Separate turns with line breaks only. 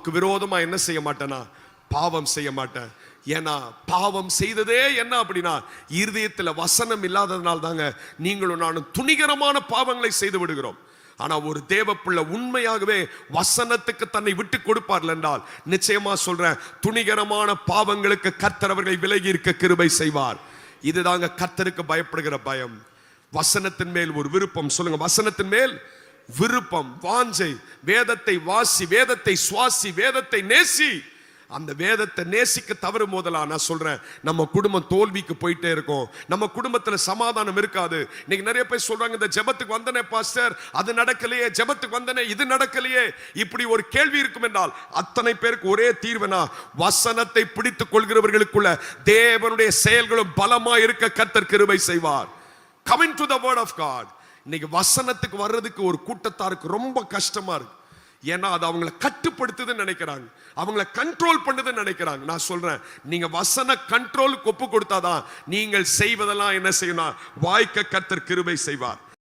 உமக்கு விரோதமா என்ன செய்ய மாட்டேனா, பாவம் செய்ய மாட்டேன். ஏன்னா பாவம் செய்ததே என்ன அப்படின்னா, இருதயத்தில் வசனம் இல்லாததுனால தாங்க நீங்களும் நானும் துணிகரமான பாவங்களை செய்து விடுகிறோம். ஆனா ஒரு தேவ பிள்ளை உண்மையாகவே வசனத்துக்கு தன்னை விட்டு கொடுப்பார்கள் என்றால், நிச்சயமா சொல்றேன், துணிகரமான பாவங்களுக்கு கர்த்தர் அவர்களை விலகி இருக்க கிருபை செய்வார். இதுதாங்க கர்த்தருக்கு பயப்படுகிற பயம். வசனத்தின் மேல் ஒரு விருப்பம். சொல்லுங்க, வசனத்தின் மேல் விருப்பம், வாஞ்சை. வேதத்தை வாசி, வேதத்தை சுவாசி, வேதத்தை நேசி. அந்த வேதத்தை நேசிக்க தவறு போதெல்லாம் நான் சொல்றேன், நம்ம குடும்பம் தோல்விக்கு போயிட்டே இருக்கும். நம்ம குடும்பத்துல சமாதானம் இருக்காது. இன்னைக்கு நிறைய பேர் சொல்றாங்க, இந்த ஜெபத்துக்கு வந்தனே பாஸ்டர், அது நடக்கலையே, ஜெபத்துக்கு வந்தனே, இது நடக்கலையே. இப்படி ஒரு கேள்வி இருக்கும் என்றால் அத்தனை பேருக்கு ஒரே தீர்வுனா, வசனத்தை பிடித்துக் கொள்கிறவர்களுக்குள்ள தேவனுடைய செயல்களும் பலமா இருக்க கர்த்தர் கிருபை செய்வார். Coming to the word of God. இன்னைக்கு வசனத்துக்கு வர்றதுக்கு ஒரு கூட்டத்தாருக்கு ரொம்ப கஷ்டமா இருக்கு. ஏன்னா அது அவங்களை கட்டுப்படுத்துதுன்னு நினைக்கிறாங்க, அவங்களை கண்ட்ரோல் பண்ணுதுன்னு நினைக்கிறாங்க. நான் சொல்றேன், நீங்க வசன கண்ட்ரோலுக்கு ஒப்பு கொடுத்தாதான் நீங்கள் செய்வதெல்லாம் என்ன செய்யணும், வாய்க்க கர்த்தர் கிருபை செய்வார்.